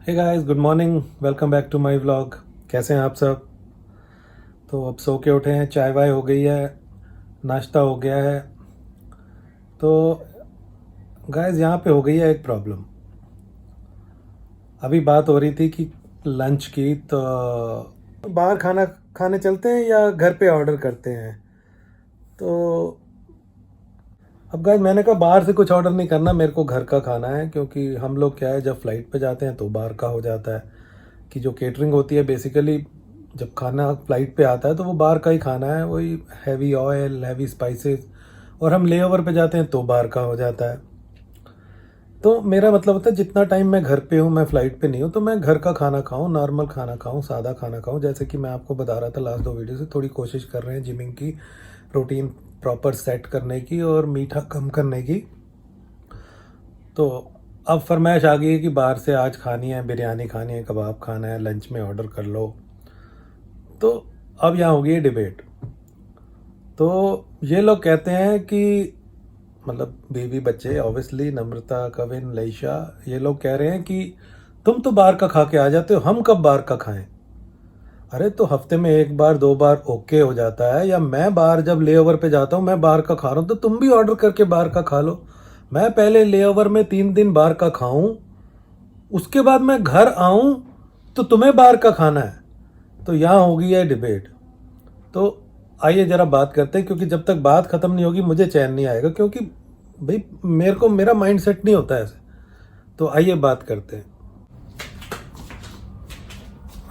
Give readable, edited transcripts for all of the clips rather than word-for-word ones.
Hey guys, good morning, welcome back to my vlog. कैसे हैं आप सब? तो अब सो के उठे हैं, चाय वाय हो गई है, नाश्ता हो गया है। तो गाइस यहाँ पे हो गई है एक प्रॉब्लम। अभी बात हो रही थी कि लंच की, तो बाहर खाना खाने चलते हैं या घर पे ऑर्डर करते हैं। तो अब गाइस मैंने कहा बाहर से कुछ ऑर्डर नहीं करना, मेरे को घर का खाना है। क्योंकि हम लोग क्या है, जब फ्लाइट पे जाते हैं तो बाहर का हो जाता है कि जो केटरिंग होती है बेसिकली, जब खाना फ्लाइट पे आता है तो वो बाहर का ही खाना है, वही हैवी ऑयल, हैवी स्पाइसेस। और हम लेओवर पे जाते हैं तो बाहर का हो जाता है। तो मेरा मतलब होता है जितना टाइम मैं घर पे हूँ, मैं फ्लाइट पे नहीं हूँ, तो मैं घर का खाना खाऊँ, नॉर्मल खाना खाऊँ, सादा खाना खाऊँ। जैसे कि मैं आपको बता रहा था लास्ट 2 वीडियो से, थोड़ी कोशिश कर रहे हैं जिमिंग की, प्रोटीन प्रॉपर सेट करने की और मीठा कम करने की। तो अब फरमाइश आ गई है कि बाहर से आज खानी है, बिरयानी खानी है, कबाब खाना है, लंच में ऑर्डर कर लो। तो अब यहाँ होगी ये डिबेट। तो ये लोग कहते हैं कि मतलब बेबी बच्चे, ऑब्वियसली नम्रता, कविन, लईशा, ये लोग कह रहे हैं कि तुम तो बाहर का खा के आ जाते हो, हम कब बाहर का खाएं। अरे तो हफ्ते में 1 बार 2 बार ओके हो जाता है। या मैं बाहर जब लेओवर पे जाता हूँ, मैं बाहर का खा रहा हूँ, तो तुम भी ऑर्डर करके बाहर का खा लो। मैं पहले लेओवर में 3 दिन बाहर का खाऊं, उसके बाद मैं घर आऊं, तो तुम्हें बाहर का खाना है। तो यहाँ होगी है डिबेट। तो आइए जरा बात करते हैं, क्योंकि जब तक बात खत्म नहीं होगी मुझे चैन नहीं आएगा, क्योंकि भाई मेरे को मेरा माइंड सेट नहीं होता ऐसे। तो आइए बात करते हैं।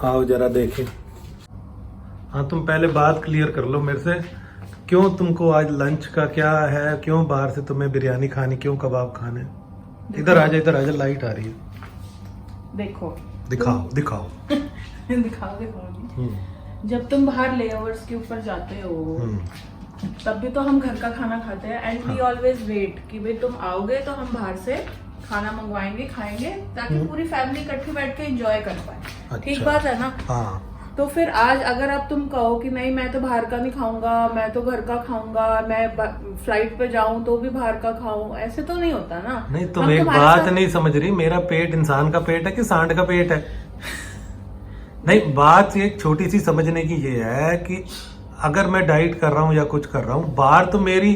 आओ जरा देखें। हाँ, तुम पहले बात क्लियर कर लो मेरे से। क्यों तुमको आज लंच का क्या है? क्यों बाहर से तुम्हें बिरयानी खानी, क्यों कबाब खाने? इधर आजा, इधर आजा, लाइट आ रही है। देखो, दिखाओ दिखाओ। दिखाओ। जब तुम बाहर लेओवर्स के ऊपर जाते हो तब भी तो हम घर का खाना खाते हैं, एंड वी ऑलवेज वेट कि भाई तुम आओगे तो हम बाहर से खाना मंगवाएंगे, खाएंगे, ताकि पूरी फैमिली इकट्ठी बैठ के एंजॉय कर पाए। ठीक बात है ना? हाँ। तो फिर आज अगर अब तुम कहो कि नहीं, मैं तो बाहर का नहीं खाऊंगा, मैं तो घर का खाऊंगा, मैं फ्लाइट पे जाऊं तो भी बाहर का खाऊं, ऐसे तो नहीं होता ना। नहीं, तुम एक बात नहीं समझ रही। मेरा पेट इंसान का पेट है कि सांड का पेट है? नहीं, बात एक छोटी सी समझने की ये है कि अगर मैं डाइट कर रहा हूँ या कुछ कर रहा हूँ बाहर, तो मेरी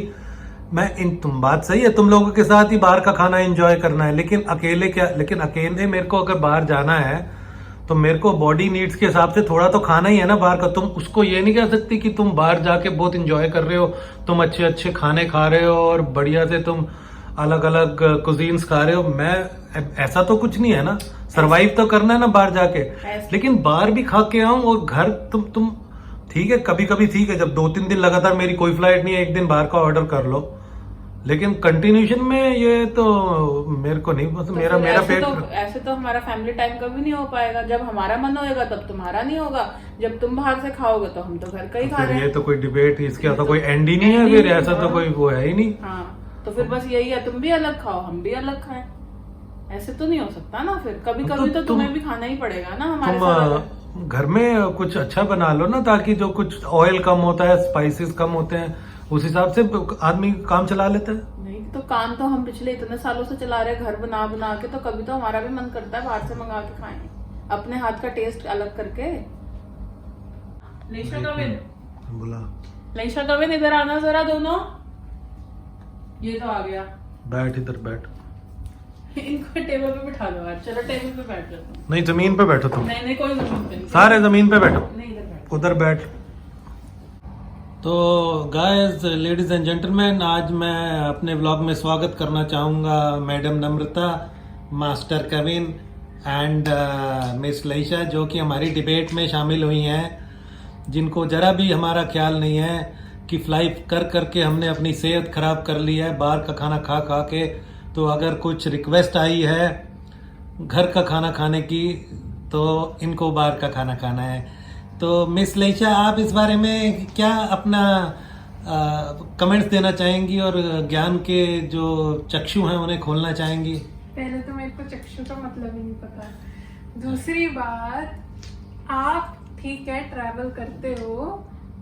तुम बात सही है, तुम लोगों के साथ ही बाहर का खाना एंजॉय करना है। लेकिन अकेले क्या? लेकिन अकेले मेरे को अगर बाहर जाना है तो मेरे को बॉडी नीड्स के हिसाब से थोड़ा तो खाना ही है ना बाहर का। तुम उसको ये नहीं कह सकती कि तुम बाहर जाके बहुत इंजॉय कर रहे हो, तुम अच्छे अच्छे खाने खा रहे हो और बढ़िया से तुम अलग अलग कुजीन्स खा रहे हो। मैं ऐसा तो कुछ नहीं है ना, सरवाइव तो करना है ना बाहर जाके। लेकिन बाहर भी खा के आऊं और घर तुम ठीक है, कभी कभी ठीक है, जब 2-3 दिन लगातार मेरी कोई फ्लाइट नहीं है, एक दिन बाहर का ऑर्डर कर लो। लेकिन कंटिन्यूशन में ये तो मेरे को नहीं पसंद। तो मेरा पेट ऐसे तो हमारा फैमिली टाइम कभी नहीं हो पाएगा। जब हमारा मन होएगा तब तुम्हारा नहीं होगा, जब तुम बाहर से खाओगे तो हम तो घर का ही खा रहे हैं। ये तो कोई डिबेट, इसका तो कोई एंड ही नहीं है फिर। ऐसा तो कोई वो है ही नहीं। हाँ, तो फिर बस यही है, तुम भी अलग खाओ, हम भी अलग खाएं। ऐसे तो नहीं हो सकता ना। फिर कभी कभी तो तुम्हें भी खाना ही पड़ेगा ना हमारे साथ। घर में कुछ अच्छा बना लो ना, ताकि जो कुछ ऑयल कम होता है, स्पाइसेस कम होते हैं, उस हिसाब से आदमी काम चला लेता है। नहीं तो काम तो हम पिछले इतने सालों से चला रहे हैं, घर बना बना के। तो कभी तो हमारा भी मन करता है बाहर से मंगा के खाएं, अपने हाथ का टेस्ट अलग करके। लईशा कविन, बोला लईशा कविन, इधर आना जरा दोनों। ये तो आ गया। बैठ, इधर बैठ। इनको टेबल पे बिठा दो यार। चलो टेबल पे बैठ जाओ। नहीं, जमीन पे बैठो तुम। नहीं कोई जमीन पे नहीं, सारे जमीन पे बैठो। नहीं इधर बैठ, उधर बैठ। तो गाइस, लेडीज एंड जेंटलमैन, आज मैं अपने व्लॉग में स्वागत करना चाहूँगा madam Namrata, master Kavin and miss Laisha, जो कि हमारी डिबेट में शामिल हुई हैं, जिनको ज़रा भी हमारा ख्याल नहीं है कि फ्लाइट कर करके हमने अपनी सेहत ख़राब कर ली है बाहर का खाना खा खा के। तो अगर कुछ रिक्वेस्ट आई है घर का खाना खाने की, तो इनको बाहर का खाना खाना है। तो मिस लईशा, आप इस बारे में क्या अपना कमेंट्स देना चाहेंगी और ज्ञान के जो चक्षु हैं उन्हें खोलना चाहेंगी? पहले तो मेरे को चक्षु का मतलब ही नहीं पता। दूसरी बात, आप ठीक है ट्रैवल करते हो,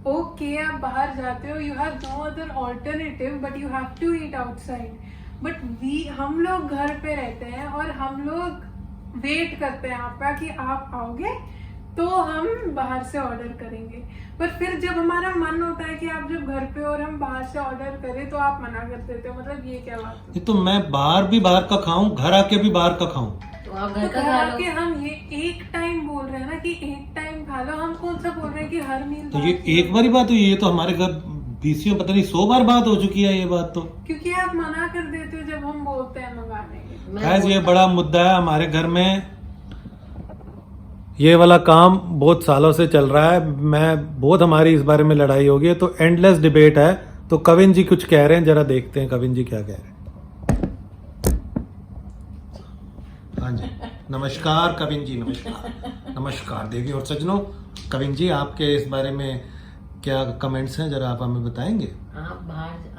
ओके आप बाहर जाते हो, you have no other alternative but you have to eat outside. But हम लोग घर पे रहते हैं और हम लोग वेट करते हैं आपका कि आप आओगे तो हम बाहर से ऑर्डर करेंगे। पर फिर जब हमारा मन होता है कि आप जब घर पे और हम बाहर से ऑर्डर करें तो आप मना कर देते हो, मतलब ये क्या बात है? ये तो मैं बाहर भी बाहर का खाऊं, घर आके भी बाहर का खाऊं। तो आप तो घर का घर खा आके लो। हम ये एक टाइम बोल रहे हैं ना कि एक टाइम खा लो, हम कौन सा बोल रहे हैं कि हर मील तो ये एक बार ही बात हुई, ये तो हमारे घर बीसियों पता नहीं 100 बार बात हो चुकी है ये बात तो। क्योंकि आप मना कर देते हो जब हम बोलते हैं मंगाने के। मैं गाइस ये बड़ा मुद्दा है हमारे घर में। ये वाला काम बहुत सालों से चल रहा है, मैं बहुत हमारी इस बारे में लड़ाई होगी है, तो एंडलेस डिबेट है। तो कविन जी कुछ कह रहे हैं, जरा देखते हैं कविन जी क्या कह रहे हैं। हाँ जी, नमस्कार कविन जी, नमस्कार नमस्कार। देखिए और सज्जनों, कविन जी आपके इस बारे में क्या कमेंट्स हैं, जरा आप हमें बताएंगे। आप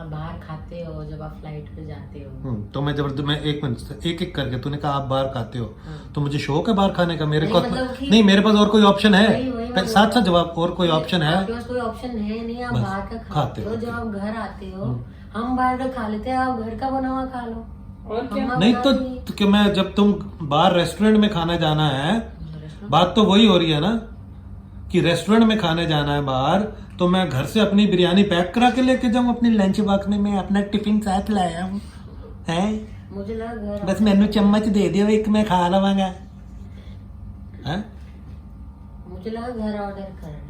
बाहर खाते हो जब आप फ्लाइट पे जाते हो। तो मैं एक मिनट एक एक करके, तूने कहा आप बाहर खाते हो, हाँ। तो मुझे शौक है बाहर खाने का। मेरे नहीं, को मतलब कि- नहीं, मेरे पास और कोई ऑप्शन है? वही मैं साथ साथ जवाब, और कोई ऑप्शन है? आपके पास कोई ऑप्शन है नहीं, आप बस, बाहर का खाते खाते हो। हो। जब आप घर आते हो हम बाहर का खा लेते हैं, आप घर का बना हुआ खा लो। और क्या? हम नहीं बना लिए। तो कि मैं, जब तुम बाहर रेस्टोरेंट में खाना जाना है, बात तो वही हो रही है ना कि रेस्टोरेंट में खाने जाना है बाहर, तो मैं घर से अपनी बिरयानी पैक करा के लेके जाऊं अपनी लंच बॉक्स में, मैं अपना टिफिन साथ लाया हूँ है। मुझे लगा घर बस मैनू चम्मच दे दियो, एक मैं खा लवांगा है। मुझे लगा घर ऑर्डर करना।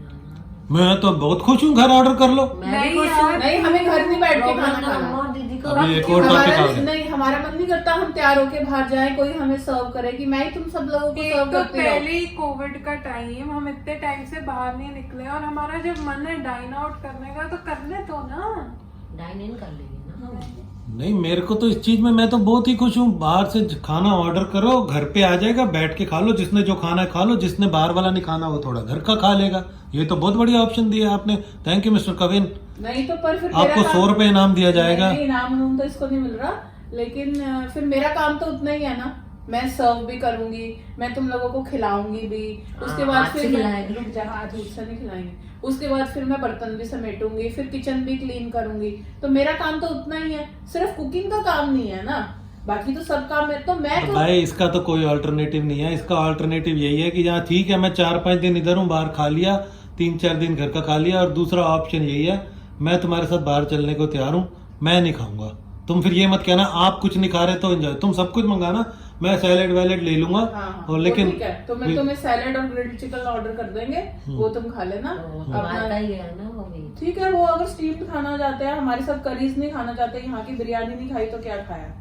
मैं तो बहुत खुश हूँ, घर ऑर्डर कर लो। मैं नहीं भी खुश यार, हूँ। नहीं, हमें घर नहीं बैठ के प्रॉब्लम खाना ना खाना। मम्मा और दीदी को। अभी एक और टॉपिक आ हमारा गया। नहीं, हमारा मन नहीं करता हम तैयार होके बाहर जाएं, कोई हमें सर्व करे कि मैं ही तुम सब लोगों को एक सर्व तो करती पहले रहूं। ही कोविड का टाइम, हम इतने टाइम से बाहर नहीं निकले और हमारा जब मन है डाइन आउट करने का तो करने तो ना। डाइन इन कर लेंगे ना। नहीं, मेरे को तो इस चीज में मैं तो बहुत ही खुश हूँ। बाहर से खाना ऑर्डर करो, घर पे आ जाएगा, बैठ के खा लो, जिसने जो खाना है खा लो, जिसने बाहर वाला नहीं खाना वो थोड़ा घर का खा लेगा। ये तो बहुत बढ़िया ऑप्शन दिया आपने, थैंक यू मिस्टर कविन। नहीं तो पर फिर आपको 100 रुपए इनाम दिया जाएगा। नहीं, इनाम उनाम तो इसको नहीं मिल रहा, लेकिन फिर मेरा काम तो उतना ही है ना। मैं सर्व भी करूंगी, मैं तुम लोगों को खिलाऊंगी भी, उसके बाद हाथ से फिर खिलाएंगे। रुक जा, हाथ से नहीं खिलाएंगे। उसके बाद फिर मैं बर्तन भी समेटूंगी, फिर किचन भी क्लीन करूंगी। तो मेरा काम तो उतना ही है, सिर्फ कुकिंग का काम नहीं है ना, बाकी तो सब काम है। तो मैं तो भाई इसका तो कोई अल्टरनेटिव नहीं है। इसका अल्टरनेटिव यही है कि जहाँ ठीक है मैं 4-5 दिन इधर हूँ, बाहर खा लिया, 3-4 दिन घर का खा लिया, और दूसरा ऑप्शन यही है मैं तुम्हारे साथ बाहर चलने को तैयार हूँ, मैं नहीं खाऊंगा। तुम फिर ये मत कहना आप कुछ नहीं खा रहे तो एंजॉय, तुम सब कुछ मंगाना, मैं सैलेड वैलेड ले लूंगा। हाँ, और लेकिन ठीक है, तो मैं तुम्हें सैलेड और ग्रिल्ड चिकन ऑर्डर कर देंगे, वो तुम खा लेना तो हमारा अपना। ही है ना वो भी। ठीक है, वो अगर स्टीम्ड खाना चाहते हैं, हमारे साथ करीज नहीं खाना चाहते, यहाँ की बिरयानी नहीं खाई तो क्या खाया,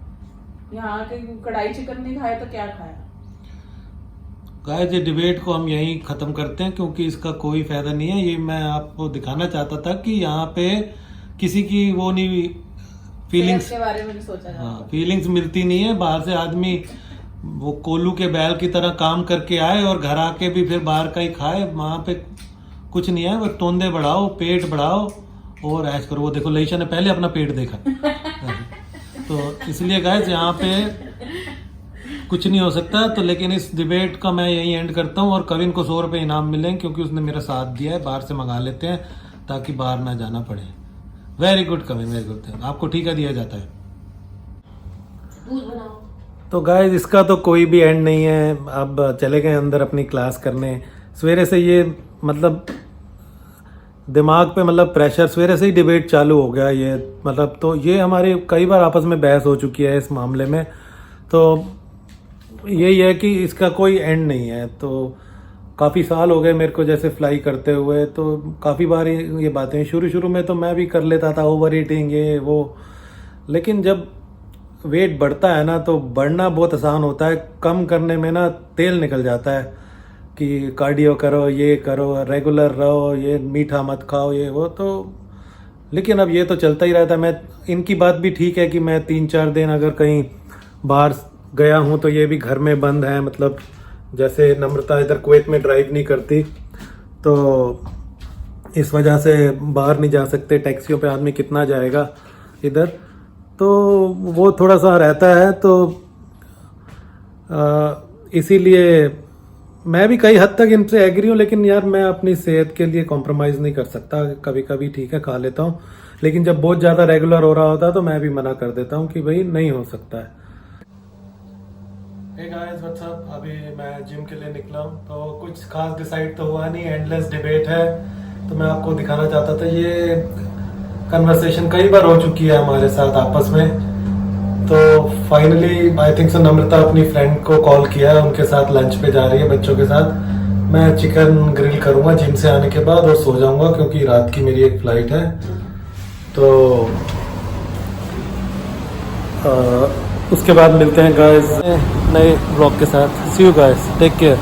यहाँ के कढ़ाई चिकन नहीं खाया तो क्या खाया। गाइस ये डिबेट को हम यहीं खत्म करते हैं, क्योंकि इसका कोई फायदा नहीं है। ये मैं आपको दिखाना चाहता था कि यहाँ पे किसी की वो नहीं, फीलिंग्स सेहत के बारे में नहीं सोचा जाता। हाँ, फीलिंग्स मिलती नहीं है। बाहर से आदमी वो कोल्लू के बैल की तरह काम करके आए और घर आके भी फिर बाहर का ही खाए, वहां पे कुछ नहीं है। बस तोंदे बढ़ाओ, पेट बढ़ाओ और ऐश करो। वो देखो लईशा ने पहले अपना पेट देखा तो इसलिए गाइस यहाँ पे कुछ नहीं हो सकता। तो लेकिन इस डिबेट का मैं यही एंड करता हूँ, और कविन को 100 रुपए इनाम मिलेंगे क्योंकि उसने मेरा साथ दिया है। बाहर से मंगा लेते हैं ताकि बाहर ना जाना पड़े। Very good Kavin, very good. आपको ठीका दिया जाता है। दूध बनाओ। तो गाइस इसका तो कोई भी एंड नहीं है। अब चले गए अंदर अपनी क्लास करने। सवेरे से ये मतलब दिमाग पे मतलब प्रेशर, सवेरे से ही डिबेट चालू हो गया ये, मतलब तो ये हमारी कई बार आपस में बहस हो चुकी है इस मामले में। तो यही है कि इसका कोई एंड नहीं है। तो काफ़ी साल हो गए मेरे को जैसे फ्लाई करते हुए, तो काफ़ी बार ये बातें शुरू में तो मैं भी कर लेता था, ओवर ईटिंग ये वो। लेकिन जब वेट बढ़ता है ना तो बढ़ना बहुत आसान होता है, कम करने में ना तेल निकल जाता है कि कार्डियो करो, ये करो, रेगुलर रहो, ये मीठा मत खाओ, ये वो। तो लेकिन अब ये तो चलता ही रहता है। मैं इनकी बात भी ठीक है कि मैं 3-4 दिन अगर कहीं बाहर गया हूँ तो ये भी घर में बंद है। मतलब जैसे नम्रता इधर कुवैत में ड्राइव नहीं करती तो इस वजह से बाहर नहीं जा सकते, टैक्सियों पे आदमी कितना जाएगा इधर, तो वो थोड़ा सा रहता है। तो इसीलिए मैं भी कई हद तक इनसे एग्री हूँ, लेकिन यार मैं अपनी सेहत के लिए कॉम्प्रोमाइज़ नहीं कर सकता। कभी कभी ठीक है खा लेता हूँ, लेकिन जब बहुत ज़्यादा रेगुलर हो रहा होता है तो मैं भी मना कर देता हूँ कि भाई नहीं हो सकता है। हे गाइस व्हाट्स अप, अभी मैं जिम के लिए निकला हूँ। तो कुछ खास डिसाइड तो हुआ नहीं, एंडलेस डिबेट है। तो मैं आपको दिखाना चाहता था, ये कन्वर्सेशन कई बार हो चुकी है हमारे साथ आपस में। तो फाइनली आई थिंक सो नम्रता अपनी फ्रेंड को कॉल किया है, उनके साथ लंच पे जा रही है बच्चों के साथ। मैं चिकन ग्रिल करूँगा जिम से आने के बाद और सो जाऊँगा, क्योंकि रात की मेरी एक फ्लाइट है। तो उसके बाद मिलते हैं गाइस नए ब्लॉग के साथ। सी यू गाइस, टेक केयर।